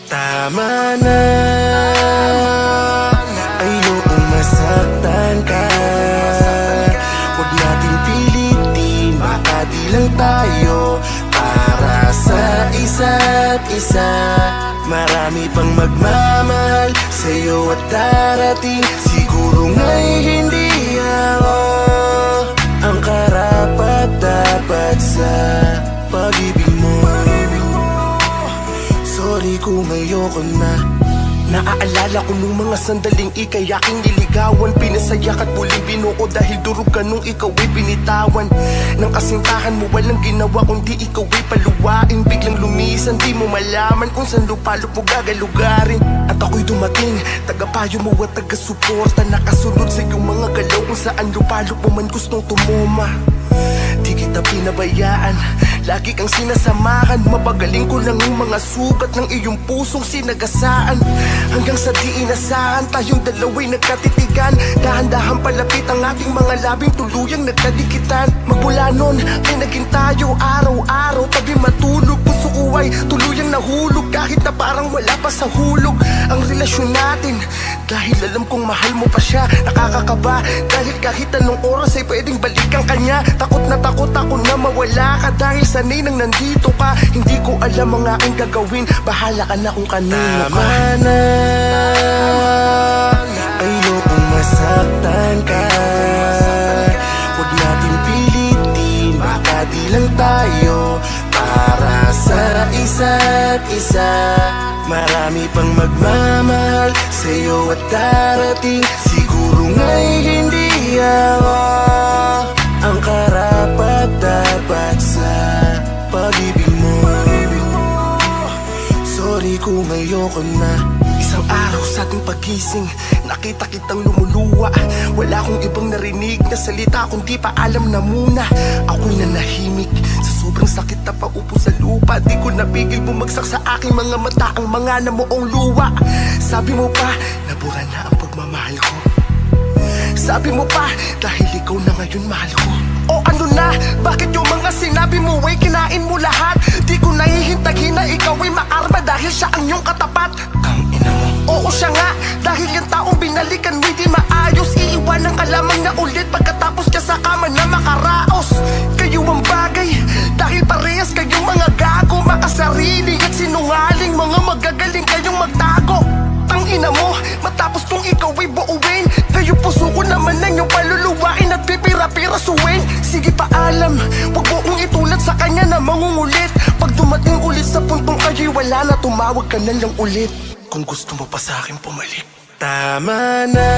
Tama na, ayokong masaktan ka. Huwag natin pilitin, baka di lang tayo para sa isa't isa. Marami pang magmamahal sa'yo at darating. Siguro nga'y hindi ako ang karapat-dapat sa pag-ibig mo. Sorry kung ayoko na. Naaalala ko nung mga sandaling ikay aking niligawan. Pinasayak at muling binuo dahil durog ka nung ikaw ay binitawan. Nang kasintahan mo walang ginawa kundi ikaw ay paluwain. Biglang lumisan, di mo malaman kung saan lupalop mo gagalugarin. At ako'y dumating, tagapayo mo at taga-suporta. Nakasunod sa iyong mga galaw kung saan lupalop mo man gustong tumuma. Di kita pinabayaan, lagi kang sinasamahan. Mapagaling ko lang yung mga sugat ng iyong pusong sinagasaan. Hanggang sa di inasahan, tayong dalawa'y nagkatitigan. Dahan-dahan palapit ang ating mga labing tuluyang nagkadikitan. Magmula nun ay naging tayo araw-araw tabi matulog. Puso ko ay tuluyang nahulog kahit na parang wala pa sa hulog ang relasyon natin. Dahil alam kong mahal mo pa siya, nakakakaba dahil kahit anong oras ay pwedeng balikan kanya. Takot ako na mawala ka dahil sanay nang nandito ka. Hindi ko alam ang aking gagawin, bahala ka na kung kanino ka. Tama na, ayokong masaktan ka. Huwag natin pilitin, baka di lang tayo para sa isa't isa. Marami pang magmamahal sa'yo at darating. Siguro nga'y hindi ako ang karapat-dapat sa pag-ibig mo. Sorry kung ayoko na. Isang araw sa ating pagising, nakita kitang lumuluwa. Wala akong ibang narinig na salita kundi paalam na muna. Ako'y nanahimik sa sobrang sakit na paupo sa lupa. Di ko napigil bumagsak sa aking mga mata ang mga namuong luwa. Sabi mo pa, nabura na ang pagmamahal ko. Sabi mo pa, dahil ikaw na ngayon mahal ko. O ano na, bakit yung mga sinabi mo ay kinain mo lahat? Di ko nahihintahin na ikaw ay makarma dahil siya ang iyong katapat. Ang ina mo. Oo siya nga, dahil yung taong binalikan mo di maayos. Iiwanan ka lamang na ulit pagkatapos ka sa kama na makaraos. Kayo ang bagay, dahil parehas kayong mga gago. Makasarili at sinungaling, mga magagaling kayong magtago. Ina mo, matapos kung ikaw ay buuin, kayo puso ko naman ang iyong paluluwain at pipira-pirasuin. Sige paalam, huwag mo kong itulad sa kanya na mangungulit. Pag dumating ulit sa puntong kayo'y wala na, tumawag ka na lang ulit kung gusto mo pa sa akin pumalik. Tama na,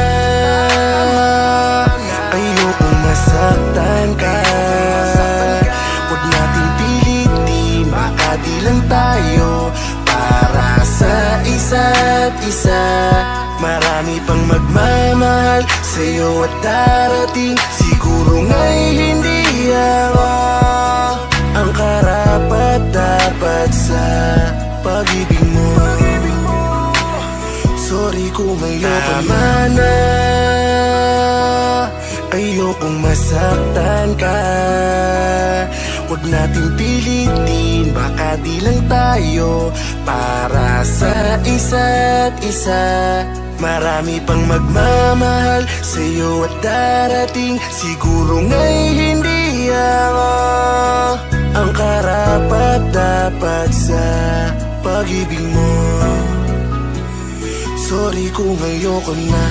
ayokong masaktan ka. Huwag natin pilitin, baka di lang tayo para sa isa't isa. Marami pang magmamahal sa'yo at darating. Siguro nga'y hindi ako ang karapat-dapat sa pag-ibig mo. Sorry kung ayoko na, ayokong masaktan ka. Huwag natin pilitin, baka di lang tayo para sa isa't isa. Marami pang magmamahal sa'yo at darating. Siguro nga'y hindi ako ang karapat-dapat sa pag-ibig mo. Sorry kung ayoko na.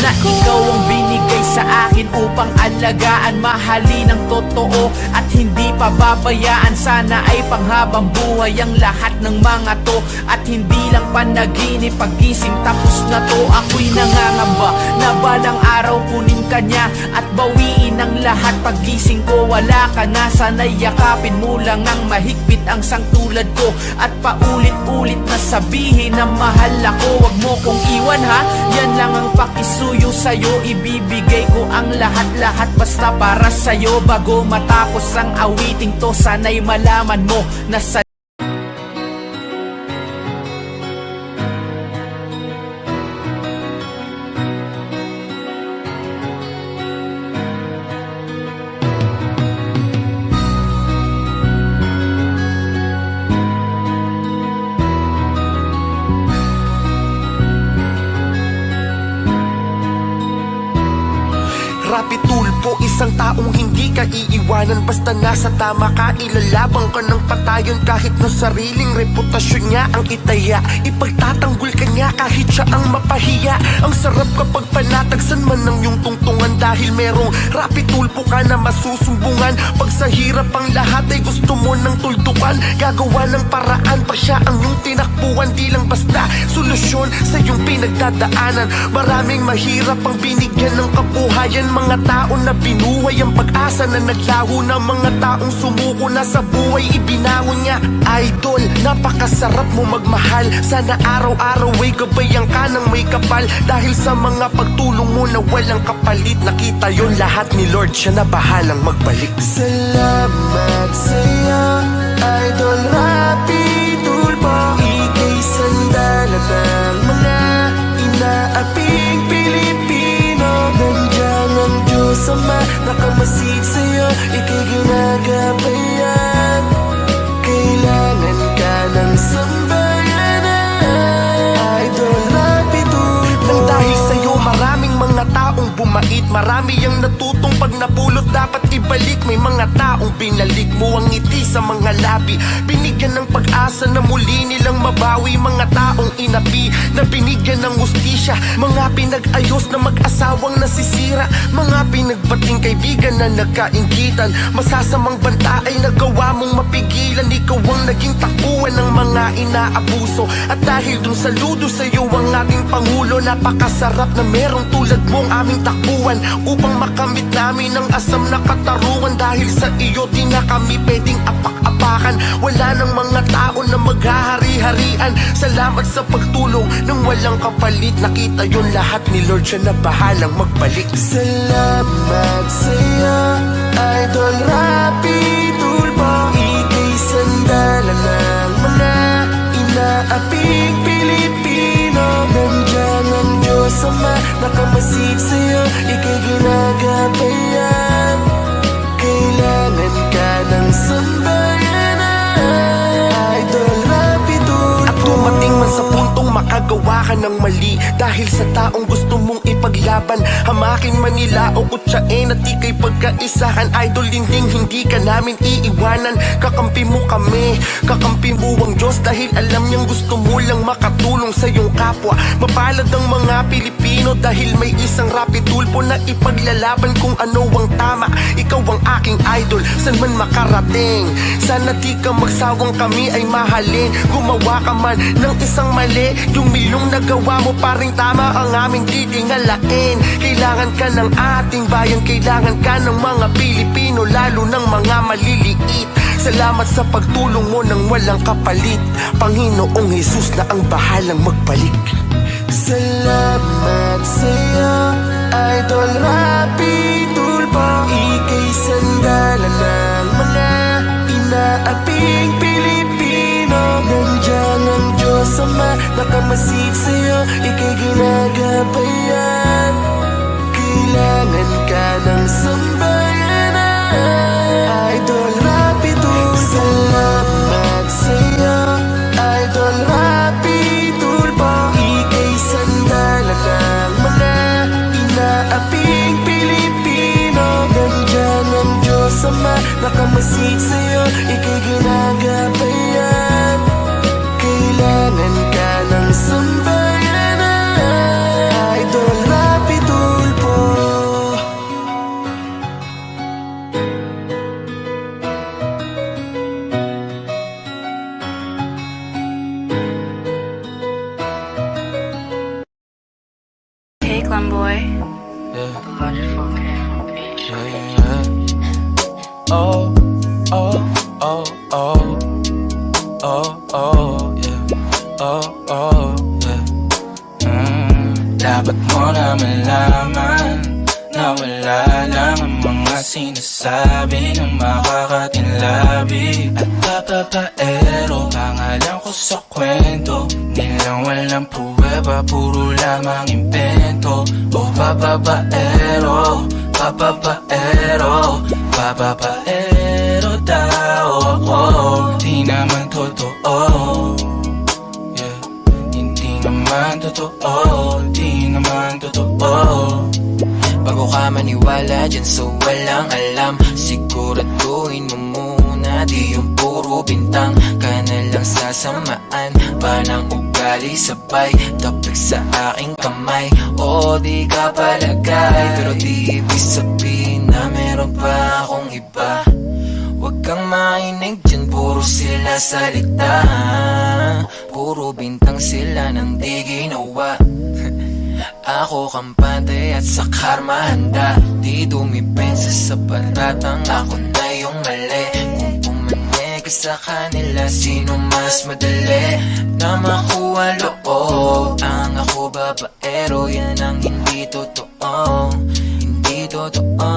Na ikaw ang binigay sa akin upang alagaan, mahalin ng totoo at hindi pababayaan. Sana ay panghabang buhay ang lahat ng mga to at hindi lang panaginip. Pagising tapos na to, ako'y nangangamba na balang araw kunin ka niya at bawiin ang lahat. Pagising ko wala ka na, sana'y yakapin mo lang ang mahigpit ang sangtulad ko at paulit-ulit na sabihin na mahal ako. Wag mo kong iwan ha, yan lang ang pakisuyo sa'yo. Ibibigay ko ang lahat-lahat basta para sa'yo. Bago matapos ang awiting to, sana'y malaman mo na sa Rapi Tulfo, isang taong hindi ka iiwanan. Basta nasa tama ka, ilalabang ka ng patayon. Kahit na sariling reputasyon niya ang itaya, ipagtatanggol ka niya kahit siya ang mapahiya. Ang sarap kapag panatagsan man ng iyong tungtungan, dahil merong Rapi Tulfo ka na masusumbungan. Pag sa hirap ang lahat ay gusto mo ng tuldukan, gagawa ng paraan pa siya ang iyong tinakbuhan. Di lang basta solusyon sa iyong pinagdadaanan. Maraming mahirap ang binigyan ng kabuhayan. Mga tao na binuhay ang pag-asa na naglaho na. Mga taong sumuko na sa buhay ibinangon niya. Idol, napakasarap mo magmahal. Sana araw-araw ay gabayan ka ng may kapal. Dahil sa mga pagtulong mo na walang kapalit, nakita yon lahat ni Lord, siya na bahalang magbalik. Salamat sa'yo, Idol Rapi Tulfo. Ika'y sandalan ng mga inaaping Pilipino. Nandiyan ang Diyos Ama, nakamasid sa'yo, ika'y ginagabayan. Kailangan ka ng sambayanan, Idol Rapi Tulfo. Nang dahil sa'yo maraming mga taong bumait, marami ang natutong pag napulot dapat ibalik. May mga taong binalik mo ang ngiti sa mga labi, binigyan ng pag-asa na muli nilang mabawi. Mga taong inapi na binigyan ng hustisya, mga pinag-ayos na mag-asawang nasisira, mga pinagbating kaibigan na nagkainggitan. Masasamang banta ay nagawa mong mapigilan. Ikaw ang naging takbuhan ng mga inaabuso. At dahil dun saludo sa'yo ang ating Pangulo, napakasarap na merong tulad mong aming takbuhan, upang makamit namin ang asam na katarungan. Dahil sa iyo di na kami pwedeng apak-apakan. Wala nang mga tao na maghahari-harian. Salamat sa pagtulong nang walang kapalit. Nakita yon lahat ni Lord, siya na bahalang magbalik. Salamat sa'yo, Idol Rapi Tulfo. Ika'y sandalan ng mga inaaping Pilipino. Nandiyan ang Diyos Ama, nakamasid sa'yo, ika'y ginagabayan. Kailangan ka ng sambayanan, Idol Rapi Tulfo. At dumating man sa puntong makagawa ka ng mali, dahil sa taong gusto mong ipaglaban, hamakin man nila o kutsain at ika'y pagkaisahan. Idol, hindi ka namin iiwanan. Kakampi mo kami, kakampi mo ang Diyos, dahil alam niyang gusto mo lang makatulong sa iyong kapwa. Mapalad ang mga Pilipino dahil may isang Rapi Tulfo na ipaglalaban kung ano ang tama. Ikaw ang aking idol, san man makarating. Sana di ka magsawang kami ay mahalin. Gumawa ka man ng isang mali, yung milong nagawa mo paring tama ang aming didingalain. Kailangan ka ng ating bayan, kailangan ka ng mga Pilipino, lalo ng mga maliliit. Salamat sa pagtulong mo nang walang kapalit, Panginoong Jesus na ang bahalang magbalik. Salamat sa'yo, Idol Rapi Tulfo. Ika'y sandalan ng mga inaaping Pilipino. Nandiyan ang Diyos Ama, nakamasid sa'yo, ika'y ginagabayan. Kailangan ka ng sambayanan, Idol Rapi Tulfo. Salamat sa'yo, Idol Rapi Tulfo. Ika'y sandalan ng mga inaaping Pilipino. Nandiyan ang Diyos Ama, nakamasid sa'yo, ika'y ginagabayan. Kailangan ka ng sambayanan, Idol Rapi Tulfo. Hey, Clem boy. Oh, oh, oh, oh, oh, oh, yeah. Oh, oh, yeah. Dapat mo na malaman na wala lang ang mga sinasabi ng makakatinlabi. At papapaero, pangalan ko sa kwento nilang walang pruweba, puro lamang invento. Oh, papapaero, papapaero, papapaero daw ako. Di naman totoo, yeah. Hindi naman totoo, di naman totoo. bago ka maniwala dyan sa walang alam. Siguraduhin mo muna, di yung puro bintang ka na lang sasamaan pa ng ugali sabay tapik sa aking kamay. O di ka palagay, pero di ibig sabihin na meron pa akong iba. Huwag kang mainig dyan, puro sila salita, puro bintang sila nang di ginawa. Ako kampante at sa karma handa, di dumipensa sa paratang ako na yung mali. Kung pumanig ka sa kanila, sino mas madali na makuha loob? Ang ako babaero, yan ang hindi totoo, hindi totoo.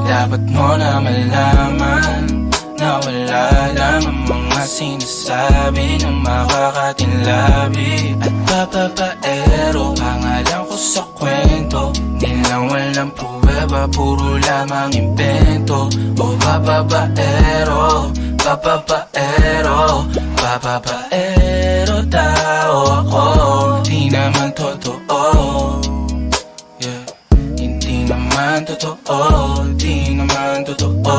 Dapat mo na malaman na wala lang ang mga sinasabi ng makakatinlabi at papapaero. Pangalan ko sa kwento, nilang walang pruweba, puro lamang invento. O papapaero, papapaero, papapaero tao ako, di naman totoo. Di naman totoo, di naman totoo.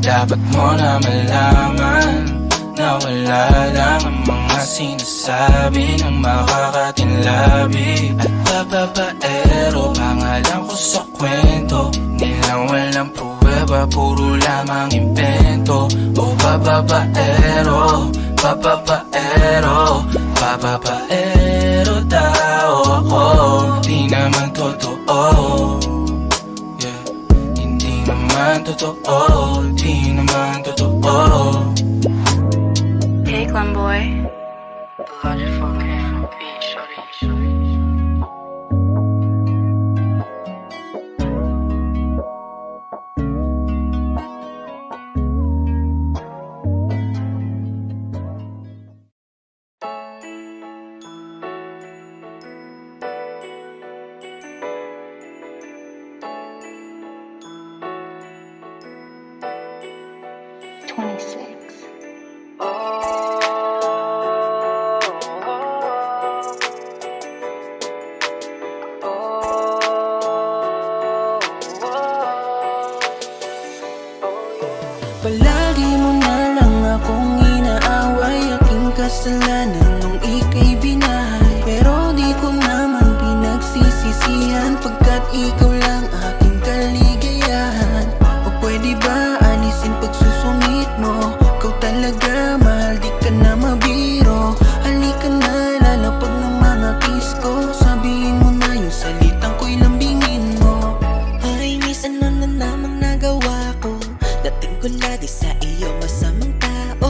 Dapat mo na malaman na wala lang ang mga sinasabi ng makakatinlabi at papapaero. Pangalan ko sa kwento, nilang walang pruweba, puro lamang invento. O papapaero, papapaero, papapaero tao ako, di naman totoo. Di naman totoo, di naman totoo. Hey, Boy. Palagi mo na lang akong inaaway, aking kasalanan nung ika'y binahay. Pero di ko naman pinagsisisihan, pagkat ikaw lang aking kaligayahan. O pwede ba alisin pagsusungit mo? Ikaw talaga, mahal, di ka na mabiro. Halika na, lalapag ng mga kiss ko. Sabihin mo na yung salitang ko'y lambingin mo. Ay, miss, ano na namang nagawa ko? Dating ko lagi sa iyo masamang tao,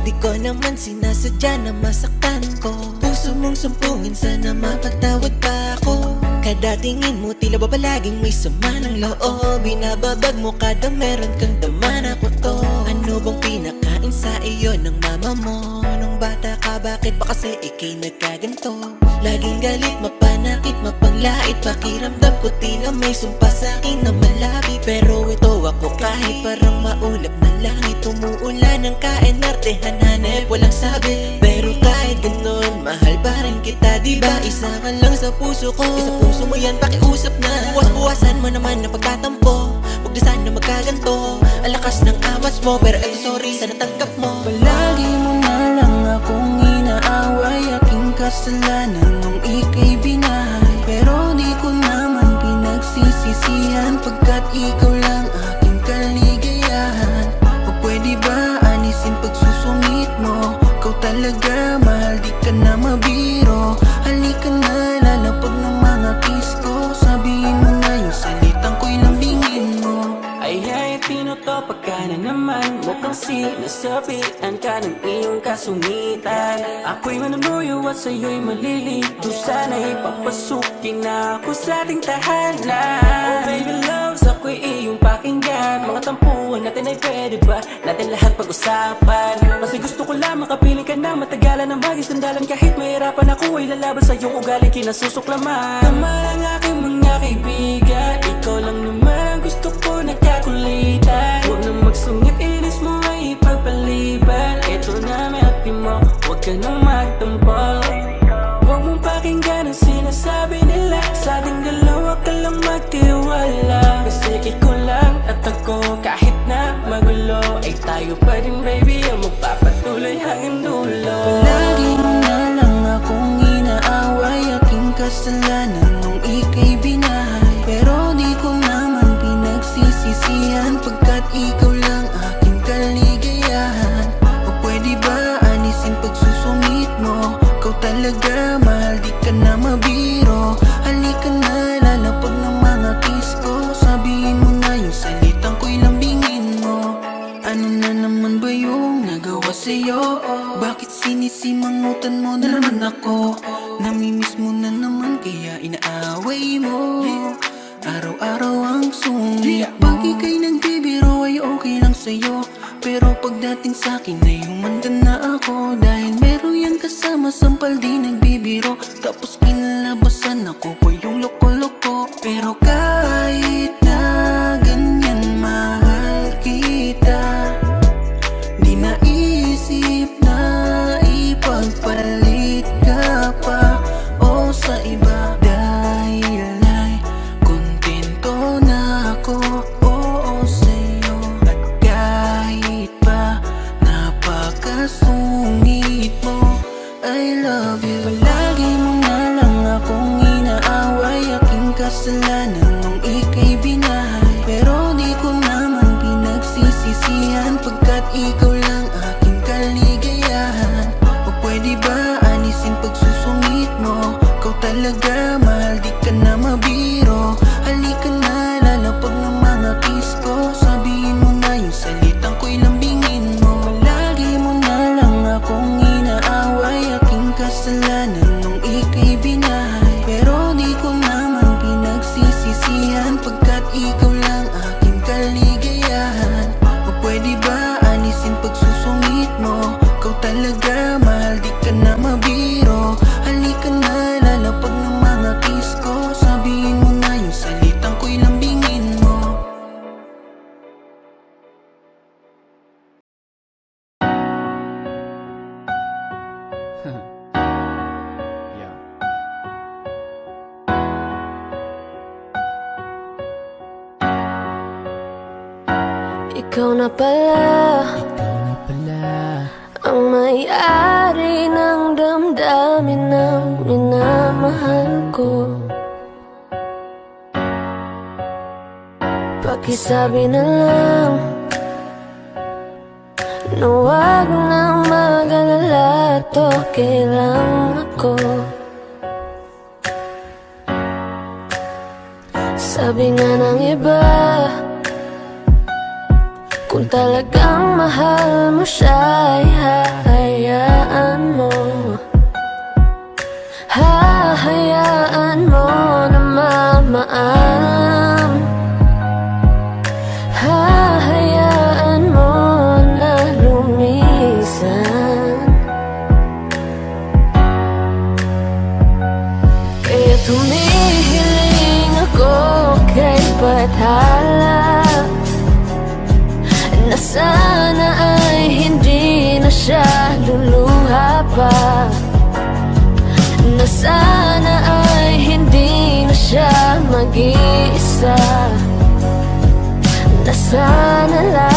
di ko naman sinasadya na masaktan ko. Puso mong sumpungin, sana mapagtawad pa ako. Kada tingin mo tila ba palaging may sama ng loob? Binababag mo kada meron kang daman ako to. Ano bang pinakain sa iyo ng mama mo? Nung bata ka, bakit ba kasi ikay nagkaganto? Laging galit, mapanakit, mapanglait, pakiramdam ko tila may sumpa sa'kin na malabi. Pero ito ako kahit parang maulap na langit, umuulan ng kaenartehan, hanep walang sabi. Pero kahit ganun, mahal pa rin kita, diba? Isa ka lang sa puso ko, isa puso mo yan, pakiusap na. Buwas-buwasan mo naman ang pagtatampo, huwag na sana magkaganto. Ang lakas ng amas mo, pero eto sorry sa natanggap mo. Palagi mo na lang akong inaaway, aking kasalanan nung ika'y binahay. Pero di ko naman pinagsisisihan, pagkat ikaw lang aking kaligayahan. O pwede ba alisin pagsusungit mo? Ikaw talaga, mahal, di ka na mabiro. Halika na, lalapag ng mga kiss ko. Sabihin mo na yung salitang ko'y lambingin mo. Ay, tinutopak ka na naman. Mukhang sinasabihan ka ng iyong kasungitan. Ako'y manunuyo at sa'yo'y malilito. Sana'y papasukin na ako sa ating tahanan. Oh baby loves, ako'y iyong pakinggan. Mga tampuhan natin ay pwede ba natin lahat pag-usapan? Kasi gusto ko lang makapiling ka na matagalan ng bagay sandalan. Kahit mahirapan ako ay lalaban sa iyong ugali kinasusuklaman. Tama lang aking mga kaibigan, ikaw lang naman gusto ko nagkakulitan. Huwag na magsungit, inis mo ay ipagpaliban. Ito na may hati mo, huwag ka nang magtampo. Huwag mong pakinggan ang sinasabi nila, sa ating dalawa ka lang magtiwala. Pinagbangutan mo na naman ako. Namimiss mo na naman kaya inaaway mo. Araw-araw ang sungit. Pag ika'y nagbibiro ay okay lang sa'yo, pero pagdating sa'kin ay humanda na ako. Dahil meron yang kasama sampal di nagbibiro, tapos kinalabasan ako pa yung loko-loko. Pero kahit na ganyan mahal kita, di naisip na ipagpalit ka pa o sa iba. Dahil ay kontento na ako, oo sa'yo. At kahit pa napakasungit mo, I love you. Palagi mo na lang akong inaaway, aking kasalanan nung ika'y binahay. Pero di ko naman pinagsisisihan, pagkat ikaw lang aking kaligayahan. O pwede ba anisin pagsusungit mo? Ikaw talaga, mahal, di ka na mabiro. Halika na, lalapag ng mga kiss ko. Sabihin mo na yung salitang ko'y lambingin mo. Palagi mo na lang akong inaaway, aking kasalanan nung ika'y binahay. Pero di ko naman pinagsisisihan, pagkat ikaw lang aking kaligayahan. O pwede ba anisin pagsusungit mo? Ikaw talaga, mahal, di ka na mabiro. Halika na, lalapag ng mga kiss ko. Sabihin mo na yung salitang ko'y lambingin mo. Ikaw na pala ang may-ari ng damdamin ng minamahal ko. Pakisabi na lang na huwag nang mag-alala, to okay lang ako. Sabi nga ng iba, kung talagang mahal mo siya ay hahayaan mo. Hahayaan mo na mamaalam. Hahayaan mo na lumisan. Kaya tumihiling ako kay Bathala, na sana ay hindi na siya luluha pa. Na sana ay hindi na siya mag-iisa. Na sana lang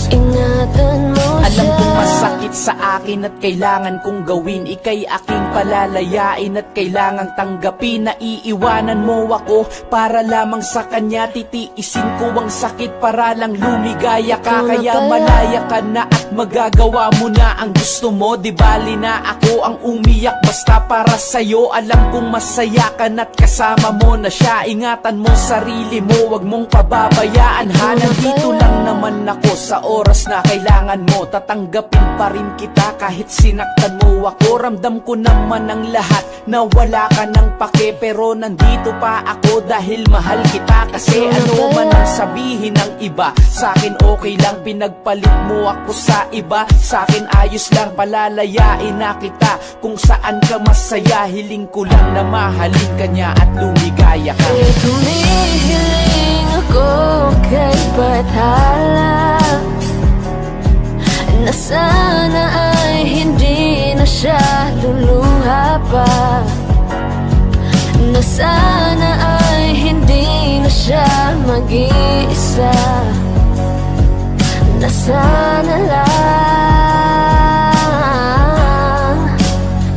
ingatan mo siya. Alam kong masakit sa akin at kailangan kong gawin. Ika'y aking palalayain at kailangang tanggapin. Na iiwanan mo ako para lamang sa kanya. Titiisin ko ang sakit para lang lumigaya ka. Kaya malaya ka na at magagawa mo na ang gusto mo. Di bali na ako ang umiyak basta para sa'yo. Alam kong masaya ka na't kasama mo na siya. Ingatan mo sarili mo, wag mong pababayaan. Nandito lang naman ako sa oras na kailangan mo. Tatanggapin pa rin kita kahit sinaktan mo ako. Ramdam ko naman ang lahat na wala ka ng pake, pero nandito pa ako dahil mahal kita. Kasi ano man ang sabihin ng iba, sa'kin okay lang. Pinagpalit mo ako sa iba, sa'kin ayos lang. Palalayain na kita kung saan ka masaya. Hiling ko lang na mahalin ka niya at lumigaya ka. Kaya tumihiling ako kay Bathala, na sana ay hindi na siya luluha pa. Na sana ay hindi na siya mag-iisa. Na sana lang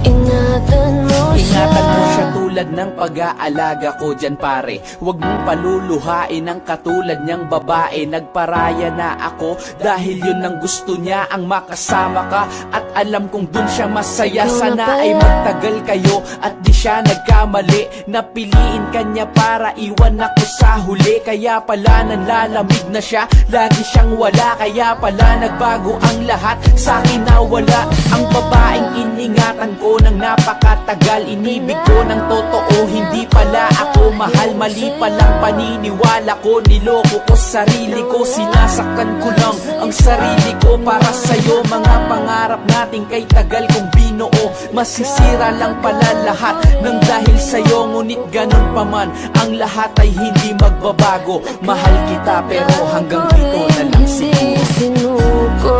ingatan mo siya. Ingatan mo siya tulad ng pag-aalaga ko dyan pare. Huwag mong paluluhain ang katulad niyang babae. Nagparaya na ako dahil yun ang gusto niya, ang makasama ka. At alam kong dun siya masaya. Sana ay magtagal kayo at di siya nagkamali. Napiliin kanya para iwan ako sa huli. Kaya pala nanlalamig na siya, lagi siyang wala. Kaya pala nagbago ang lahat, sa'kin nawala. Ang babaeng iningatan ko ng napakatagal, inibig ko ng totoo, hindi pala ako mahal. Mali palang paniniwala ko, niloko ko sarili ko. Sinasaktan ko lang ang sarili ko para sa'yo. Mga pangarap natin kay tagal kong binuo, masisira lang pala lahat ng dahil sa'yo. Ngunit ganun pa man, ang lahat ay hindi magbabago. Mahal kita pero hanggang dito na lang Hindi siguro. sinuko,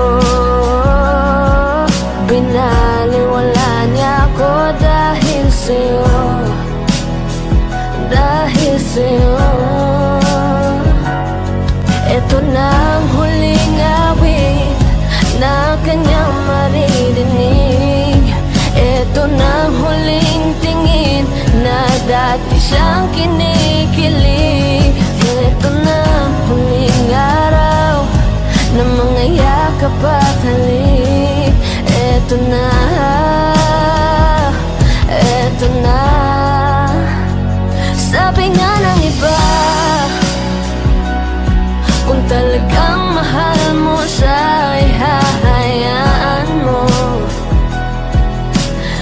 binaliwala niya ako dahil sa'yo, dahil sa'yo. Ito na ang huling awit na kanyang maririnig. Ito na ang huling tingin na dati siyang kinikilig. Ito na ang huling araw na mga yakap at halik. Ito na, ito na. Sabi nga ng iba, kung talagang mahal mo siya ay hahayaan mo,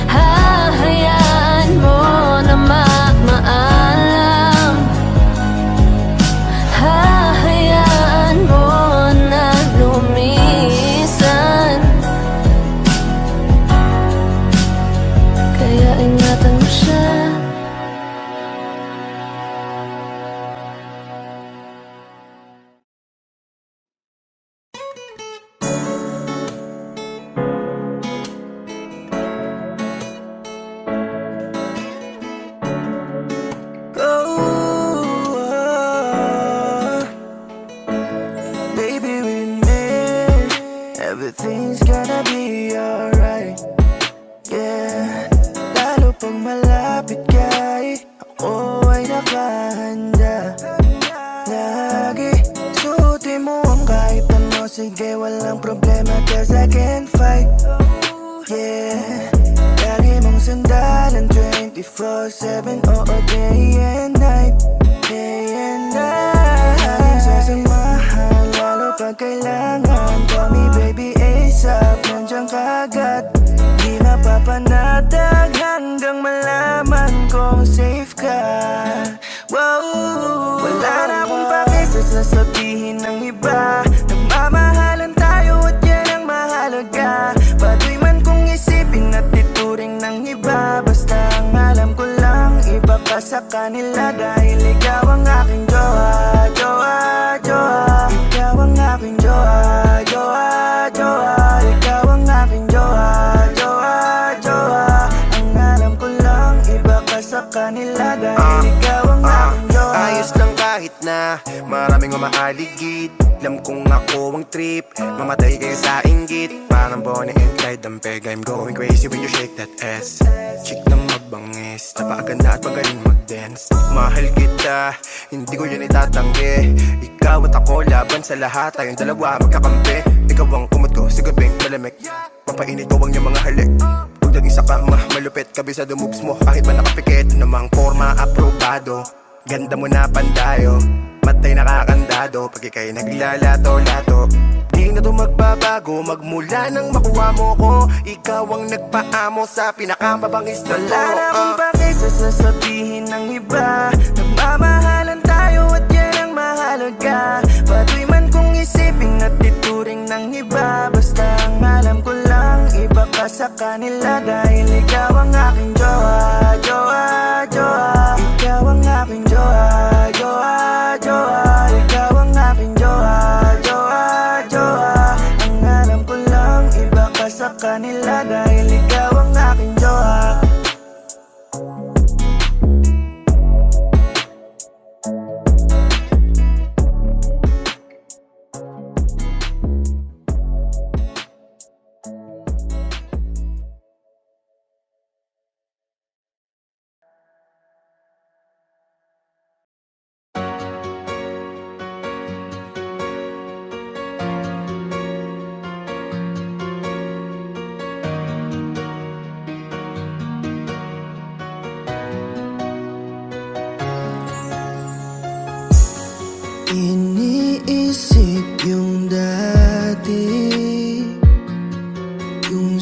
hahayaan mo na maalam, hahayaan mo na lumisan. Kaya ingatan mo siya. Baby, with me, everything's gonna be alright. Yeah, lalo pag malapit ka, ako ay nakahanda. Lagi, suotin mo ang kahit ano, sige walang problema, cause I can fight. Yeah, lagi mong sandalan 24/7, oo, day and night. Day and night, laging sasamahan, lalo pag kailangan. Call me baby ASAP, nandiyan ka agad. Di mapapanatag hanggang malaman kong safe ka. Wow, wala na akong pake sa sasabihin ng iba. Nagmamahalan tayo at yan ang mahalaga. Patuloy man kong isipin at ituring ng iba, basta ang alam ko lang, iba ka sa kanila. Dahil ikaw ang aking jowa, jowa, jowa. Ikaw ang aking jowa, jowa, jowa. Ikaw ang aking jowa, jowa, jowa. Ang alam ko lang, iba ka sa kanila. Dahil ikaw ang aking jowa. Ayos lang kahit na maraming mamaaligid. Alam kong ako ang trip, mamatay kayo sa inggit. Parang Bonnie and Clyde ang peg, I'm going crazy when you shake that ass. Chick na magbangis, napakaganda at magaling mag-dance. Mahal kita, hindi ko yun itatanggi. Ikaw at ako laban sa lahat, tayong dalawa magkakampi. Ikaw ang kumot ko sa gabing malamig, papainit ko ang iyong mga halik. Pagdating sa kama, malupit, kabisado moves mo kahit ba nakapikit. Namang forma, aprobado, ganda mo na pandayo. Matay nakakandado pag ika'y naglalato-lato. Di na to magbabago magmula nang makuha mo ko. Ikaw ang nagpaamo sa pinakamabangis na to. Wala na akong pake sa sasabihin ng iba. Nagmamahalan tayo at yan ang mahalaga. Patuloy man kong isipin at ituring ng iba, basta ang alam ko lang, iba ka sa kanila. Dahil ikaw ang aking jowa, jowa, jowa. Ikaw ang aking jowa, jowa, jowa. Ikaw ang aking jowa, jowa, jowa. Ang alam ko lang, iba ka sa kanila. Dahil ikaw ang aking jowa.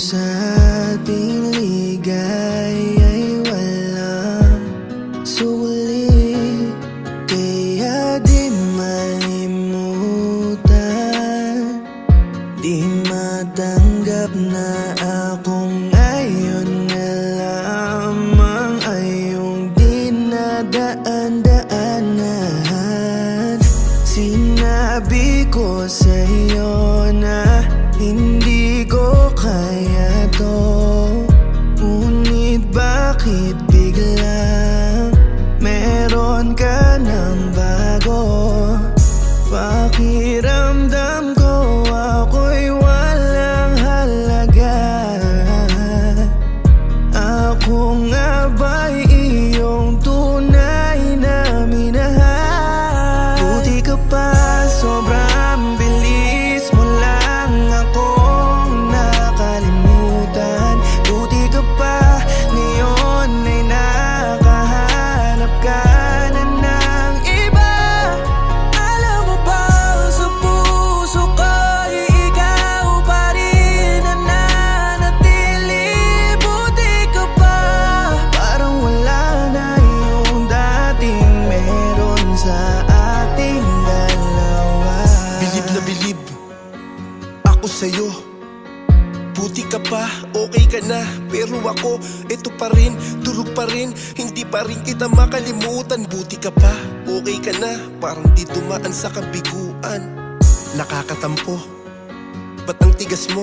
sa ating ligaya'y walang sulit, kaya di malimutan, di matanggap na akong ngayon na lamang ay iyong dinadaan-daanan. Sinabi ko sa'yo na hindi ko kaya to, ngunit bakit biglang meron ka ng bago? Pakiramdam ko ako'y walang halaga. Ako nga ba'y iyong tunay na minahal? Buti ka pa, sobrang bilis mo lang akong nakalimutan. Buti ka pa, ngayon ay nakahanap ka na ng iba. Alam mo ba, sa puso ko'y ikaw pa rin ang nanatili. Buti ka pa, parang wala na yung dating meron sa ating dalawa. Bilib na bilib ako sa'yo. Buti ka pa, okay ka na. Pero ako, ito pa rin, durog pa rin. Hindi pa rin kita makalimutan. Buti ka pa, okay ka na. Parang di dumaan sa kabiguan. Nakakatampo, ba't ang tigas mo?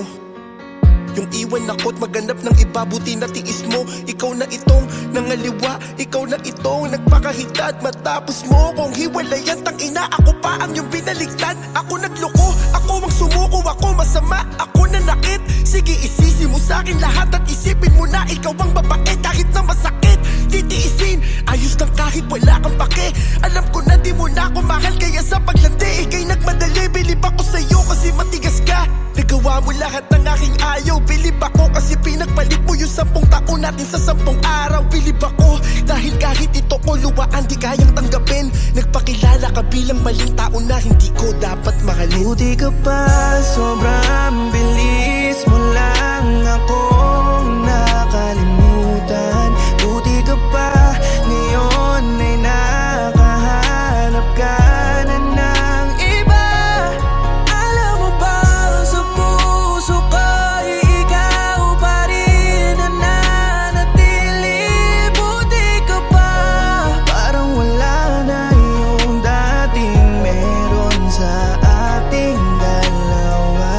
Yung iwan ako't maghanap ng iba, buti na tiis mo. Ikaw na itong nangaliwa, ikaw na itong nagpakahitad. Matapos mo kong hiwalayan, tangina, ako pa ang yung binaligtad. Ako nagloko, ako ang sumuko, ako masama, ako nanakit. Sige, isisi mo sa'kin lahat at isipin mo na ikaw ang babae. Kahit na masakit, titiisin, ayos lang kahit wala kang pake. Alam ko na di mo na ako mahal, kaya sa paglandi ikay nagmadali. Bilib ako sa'yo kasi matigas ka. Nagawa mo lahat ng aking ayaw. Bilib ako kasi pinagpalit mo yung 10 taon natin sa 10 araw. Bilib ako dahil kahit ito ko luwaan di kayang tanggapin. Nagpakilala ka bilang maling tao na hindi ko dapat mahalin. Buti ka pa, sobrang bilis mo lang akong nakalimutan. Buti ka pa, ngayon ay nakahanap ka na ng iba. Alam mo ba, sa puso ko'y ikaw pa rin ang nanatili. Buti ka pa, parang wala na yung dating meron sa ating dalawa.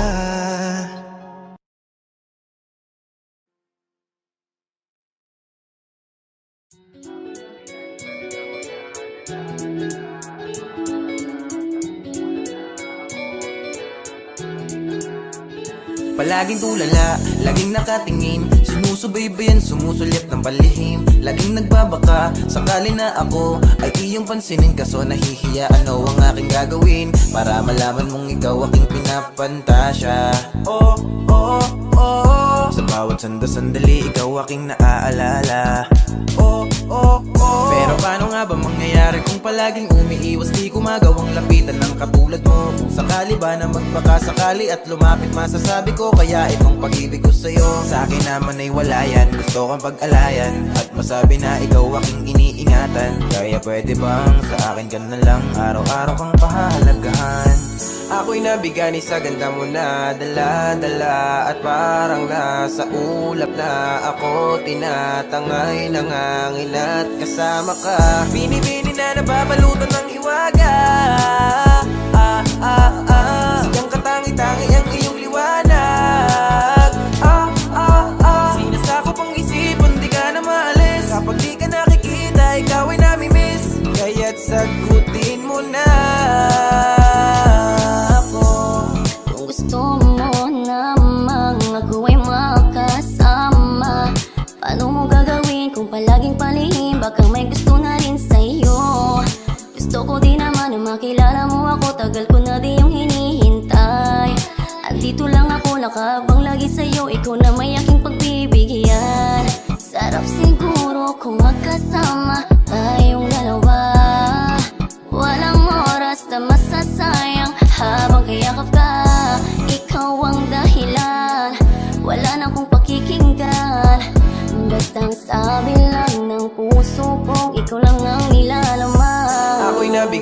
Palaging tulala, laging nakatingin, sinusubaybayan, sumusulit ng palihim. Laging nagbabaka, sakali na ako ay iyong pansinin. Kaso nahihiya, ano ang aking gagawin para malaman mong ikaw aking pinapantasya. Oh, oh, oh, sa bawat sandali, ikaw aking naaalala. Oh, oh, oh, pero paano nga ba mangyayari kung palaging umiiwas? Di ko magawang lapitan ng katulad mo. Kung sakali ba na magpakasakali at lumapit, masasabi ko kaya itong pag-ibig ko sa'yo. Sa akin naman ay wala yan, gusto kang pag-alayan at masabi na ikaw aking iniingatan. Kaya pwede bang sa akin ka na lang, araw-araw kang pahahalagahan? Ako'y nabigani sa ganda mo na dala-dala, at parang nasa ulap na ako tinatangay, nangangil at kasama ka. Bini-bini na nababalutan ng hiwaga. Sigang katangi-tangi ang iyong liwanag. Sinasakop ang isipan, di ka na maalis. Kapag di ka nakikita, ikaw ay namimiss. Kaya't sagutin mo na ako. Kung gusto mo namang ako ay makasama, paano mo gagawin kung palaging palihim? Baka may gusto na rin sa'yo. Gusto ko din naman na makilala mo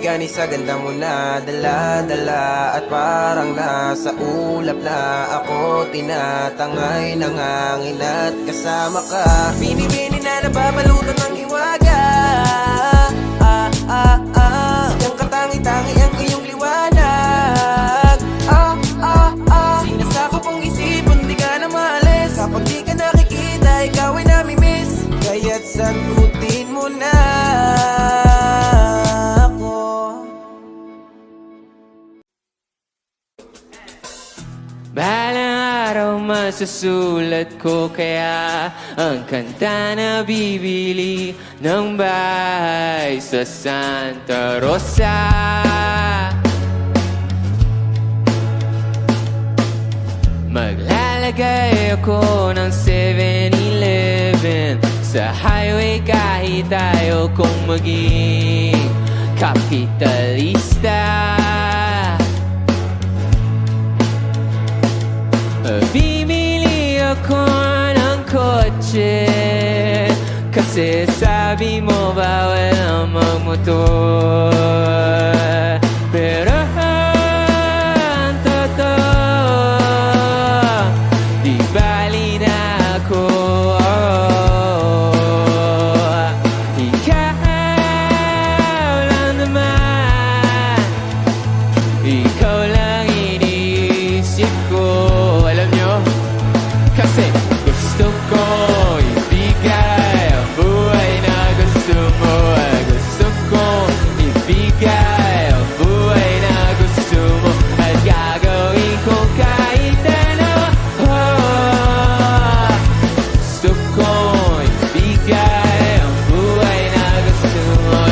Gani sa ganda mo na dala-dala At parang nasa ulap na ako tinatangay Nangangin at kasama ka Bini-bini na nababalutan ng hiwaga Siyang katangi-tangi ang iyong liwanag Sinasakop ang isipon, di ka na maalis Kapag di ka nakikita, ikaw ay namimiss Kaya't sagutin mo na ako. Balang araw masusulat ko kaya ang kanta na bibili ng bahay sa Santa Rosa. Maglalagay ako ng 7-Eleven sa highway kahit tayo kong maging kapitalista. Bimili ako ng kotse kasi sabi mo bawal ang magmotor. Pero ang totoo, di bali na ako. Ikaw lang naman, ikaw lang iniisip ko. Alam nyo, kasi gusto ko ibigay ang buhay na gusto mo. Gusto ko ibigay ang buhay na gusto mo. At gagawin ko kahit ano. Gusto ko ibigay ang buhay na gusto mo.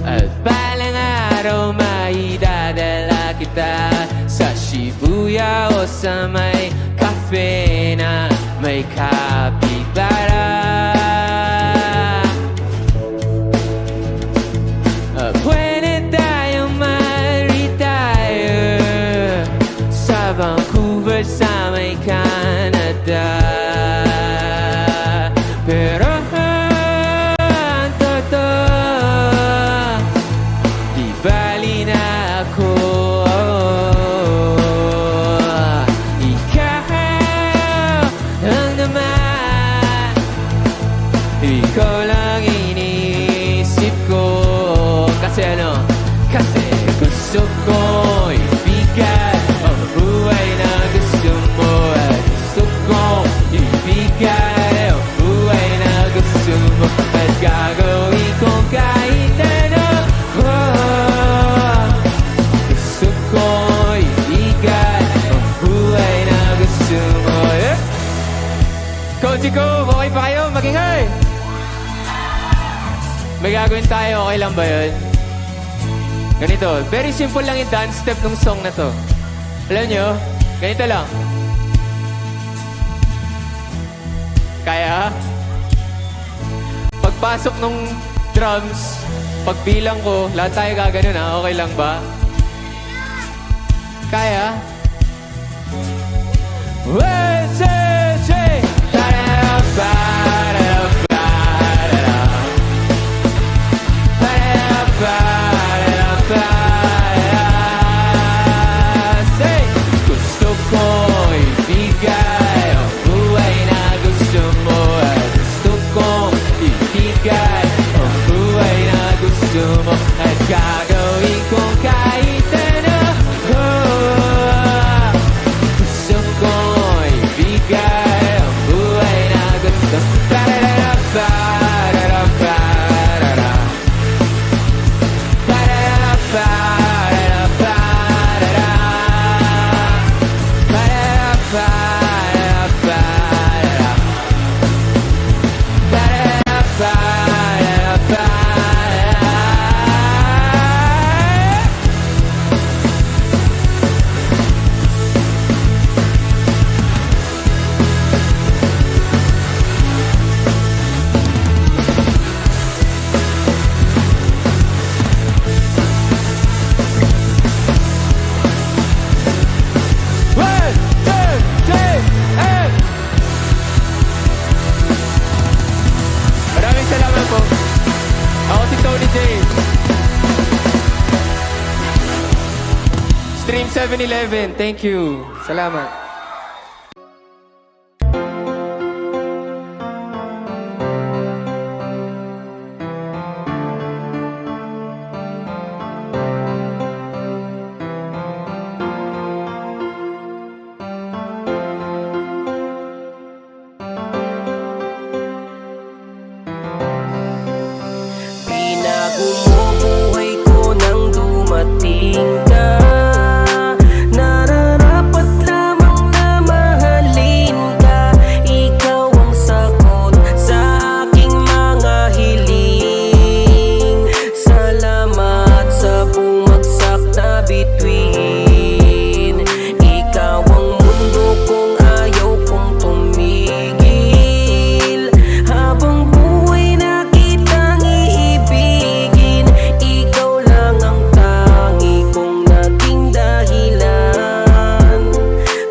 At balang araw maidadala kita sa Shibuya o sa may cafe na may kapibara. Pwede tayong ma-retire sa Vancouver sa may Canada. Pero ang totoo, di bali na ako. Ikaw lang naman, ikaw lang iniisip ko. Kasi ano? Kasi gusto ko ibigay ang buhay na gusto mo. At gusto ko ibigay ang buhay na gusto mo. At gagawin ko kahit ano. Gusto ko ibigay ang buhay na gusto mo. Konti ko, okay pa kayo? Magingay! May gagawin tayo, okay lang ba yun? Ganito, very simple lang yung dance step ng song na to. Alam nyo, ganito lang. Kaya? Pagpasok ng drums, pagbilang ko, lahat tayo gaganon ha, okay lang ba? Kaya? 1, 2, 3! Gusto ko ibigay ang buhay na gusto mo. Gusto ko ibigay ang buhay na gusto mo. At gagawin ko kahit ano. Gusto ko ibigay Stream 7-Eleven, thank you. Salamat. Pinagumubuhay ko nang dumating ka. Nararapat lamang na mahalin ka. Ikaw ang sagot sa aking mga hiling. Salamat sa bumagsak na bituin. Ikaw ang mundo kong ayaw kong tumigil. Habang buhay na kitang iibigin. Ikaw lang ang tangi kong naging dahilan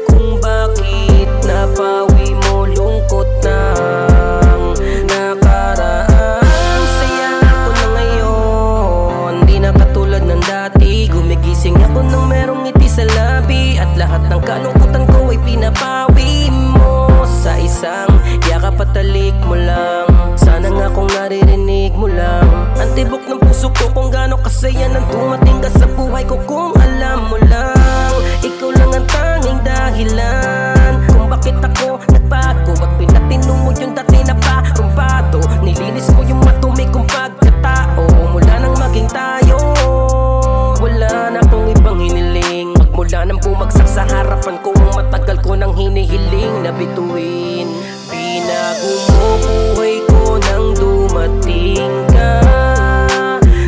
kung bakit napawi mo lungkot ng nakaraan. Saya ako na ngayon, di na katulad ng dati. Gumigising ako nang merong ngiti sa labi, at lahat ng kalungkutan ko ay pinapawi mo sa isang yakap at talik mo lang. Sana nga kung naririnig mo lang ang tibok ng puso ko kung gaano kasaya nang dumating ka sa buhay ko. Kung alam mo lang, ikaw lang ang tanging dahilan kung bakit ako nagbago at pinatino mo yung dati na parumbado. Nilinis mo yung matumi kong pagkatao mula nang maging tayo. Wala na akong ibang hiniling magmula nang bumagsak sa harapan ko ang matagal ko nang hinihiling na bituin. Pinagumubuhay ko nang dumating ka.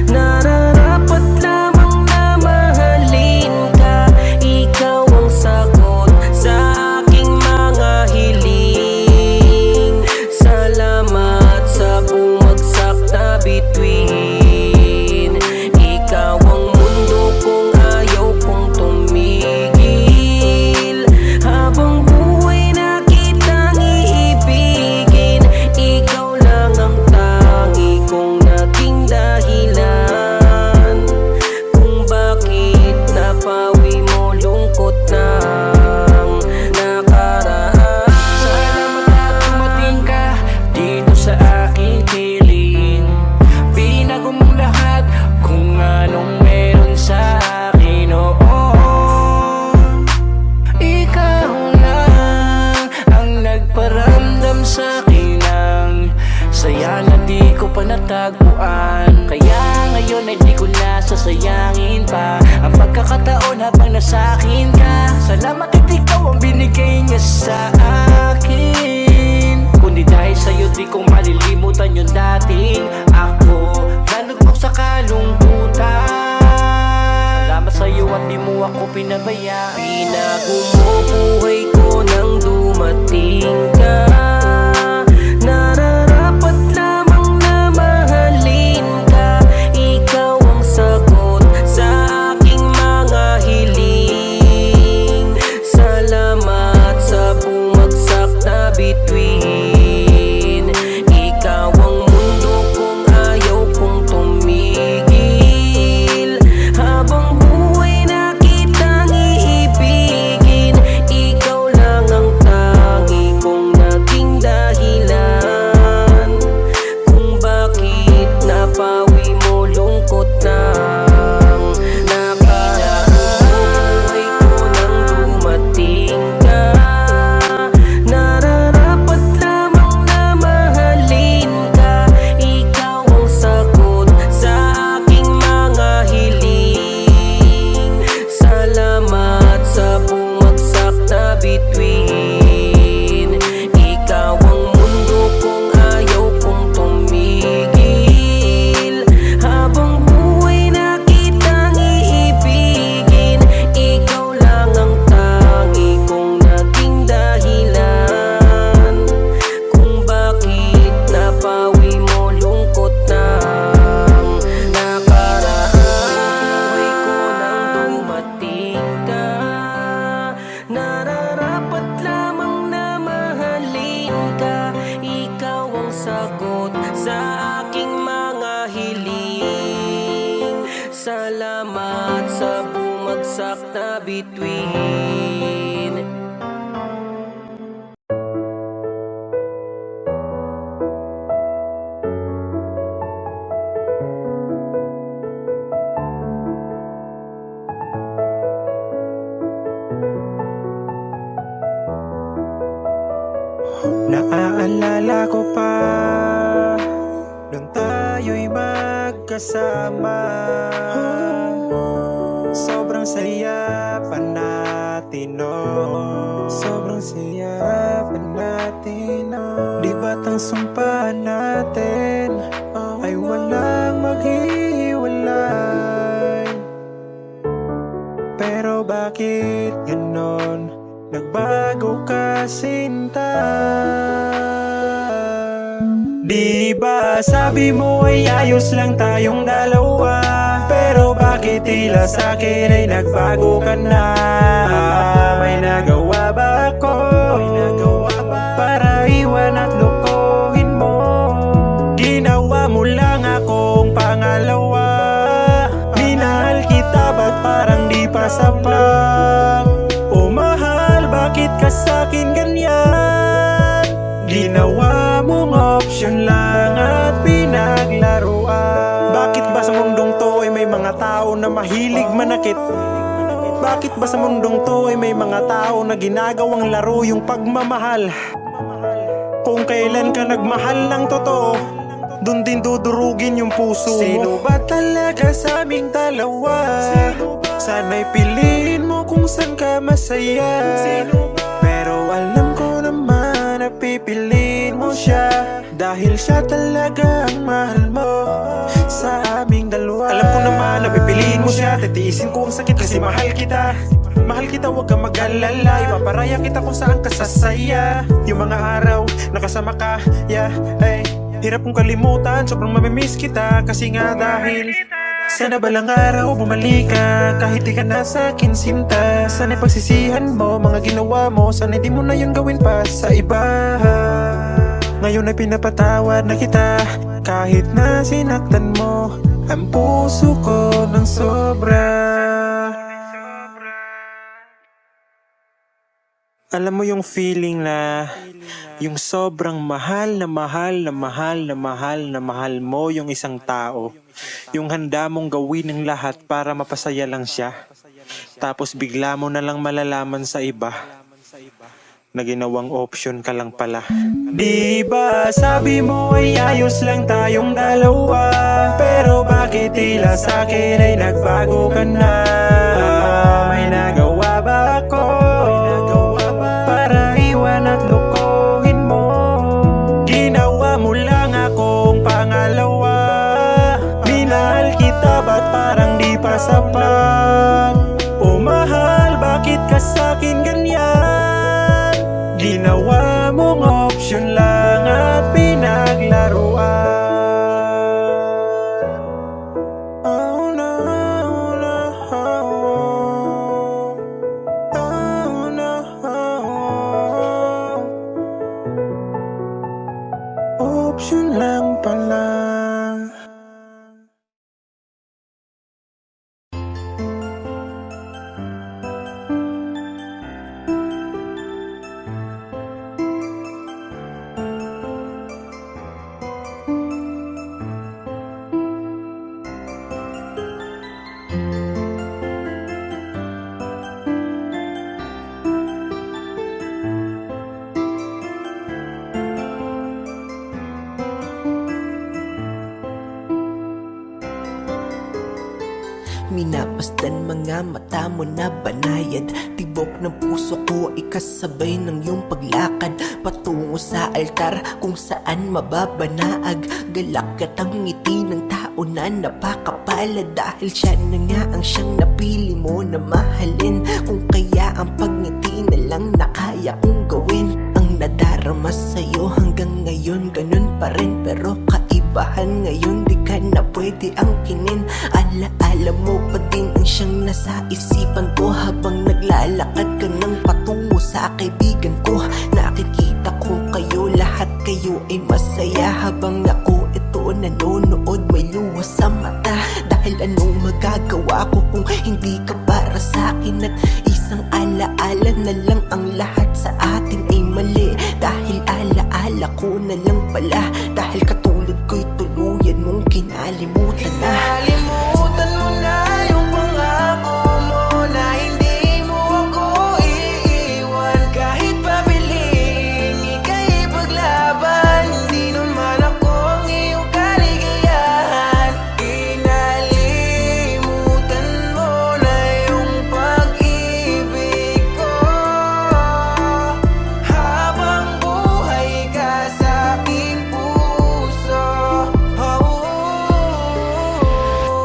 Nararapat lamang na mahalin ka. Ikaw ang sagot sa aking mga hiling. Salamat sa bumagsak na bituin. Ikaw ang mundo kong ayaw kong tumigil. Habang buhay na kitang iibigin. Ikaw lang ang tangi kong naging dahilan kung bakit napawi mo lungkot ng nakaraan. Salamat at dumating ka dito sa aking piling. Binago mong lahat kung anong meron sa akin, oo. Ikaw lang ang nagparamdam sa akin ng saya na di ko pa natagpuan. Kaya ngayon ay di ko na sasayangin pa ang pagkakataon habang nasa akin ka. Salamat at ikaw ang binigay niya sa akin. Kundi dahil sa'yo di ko malilimutan yung dating ako nalugmok sa kalungkutan. Salamat sa'yo at di mo ako pinabayaan. Pinagumubuhay ko nang dumating ka. Nararapat lamang na mahalin ka. Ikaw ang sagot sa aking mga hiling. Salamat sa bumagsak na bituin. Ikaw ang mundo kong ayaw kong tumigil. Habang buhay na kitang iibigin. Ikaw lang ang tangi kong naging dahilan kung bakit napawi mo lungkot ng nakaraan. Buhay ko nang dumating ka. Nararapat lamang na mahalin ka. Ikaw ang sagot sa aking mga hiling. Salamat sa bumagsak na bituin. Ikaw ang mundo kong ayaw kong tumigil. Habang buhay na kitang iibigin. Ikaw lang ang tangi kong naging dahilan kung bakit napawi mo lungkot ng nakaraan. Buhay ko nang dumating ka. Nararapat lamang na mahalin ka. Ikaw ang sagot sa aking mga hiling. Salamat sa bumagsak bagsak na bituin. Naaalala ko pa nung tayo'y magkasama. Sobrang saya pa natin noon. Sobrang saya pa natin noon. Di ba't ang sumpa natin ay walang maghihiwalay? Pero bakit ganon? Nagbago ka, sinta. Di ba sabi mo ay ayos lang tayong dalawa? Pero bakit tila sa'kin ay nagbago ka na? May nagawa ba ako para iwan at lokohin mo? Ginawa mo lang akong pangalawa. Minahal kita ba't parang di pa sapat? O mahal, bakit ka sa'kin ganyan? Ginawa mong option lang at pinaglaruan. Bakit ba sa mundong to ay may mga tao na mahilig manakit? Bakit ba sa mundong to ay may mga tao na ginagawang laro yung pagmamahal? Kung kailan ka nagmahal ng totoo, dun din dudurugin yung puso mo. Sino ba talaga sa aming dalawa? Sana'y piliin mo kung saan ka masaya. Pero alam ko naman na pipiliin mo siya, dahil siya talaga ang mahal mo sa aming dalawa. Alam ko naman na pipiliin mo siya, titiisin ko ang sakit kasi mahal kita. Mahal kita, huwag kang mag-alala. Ipaparaya kita kung saan ka sasaya. Yung mga araw nakasama ka, yeah, ay hirap kong kalimutan, sobrang mamimiss kita. Kasi nga dahil sana balang araw bumalik ka, kahit di ka na sa'kin sinta. Sana'y pagsisihan mo mga ginawa mo, sana'y di mo na yun gawin pa sa iba. Ngayon ay pinapatawad na kita, kahit na sinaktan mo ang puso ko ng sobra. Alam mo yung feeling na yung sobrang mahal na mahal na mahal na mahal na mahal mo yung isang tao. Yung handa mong gawin ng lahat para mapasaya lang siya. Tapos bigla mo na lang malalaman sa iba na ginawang option ka lang pala. Di ba sabi mo ay ayos lang tayong dalawa? Pero bakit tila sa'kin ay nagbago ka na? May nagawa ba ako para iwan at lokohin mo? Ginawa mo lang akong pangalawa. Minahal kita ba't parang di pa sapat? O mahal, bakit ka sa'kin ganyan? Ginawa mong option lang at pinaglaruan. Oh no, oh no, oh no, option lang pala. Minapasdan mga mata mo na banayad. Tibok ng puso ko ay kasabay ng iyong paglakad patungo sa altar kung saan mababanaag. Galak at ang ngiti ng tao na napakapala, dahil siya na nga ang siyang napili mo na mahalin. Kung kaya ang pagngiti na lang na kaya kong gawin. Ang nadarama sa'yo hanggang ngayon ganun pa rin, pero kaibahan ngayon di ka na pwede angkinin. Alaala mo pa din ang siyang nasa isipan ko habang naglalakad ka ng patungo sa kaibigan ko. Nakikita ko kayo, lahat kayo ay masaya habang ako ito nanonood may luha sa mata. Dahil anong magagawa ko kung hindi ka para sa akin at isang alaala na lang ang lahat sa atin ay mali. Dahil alaala ko na lang pala, dahil katulad ko'y tuluyan mong kinalimutan na. Kinalimutan mo na yung pangako mo na hindi mo ako iiwan. Kahit pabiling ika'y paglaban, hindi naman ako ang iyong kaligayahan. Kinalimutan mo na yung pag-ibig ko habang buhay ka sa aking puso.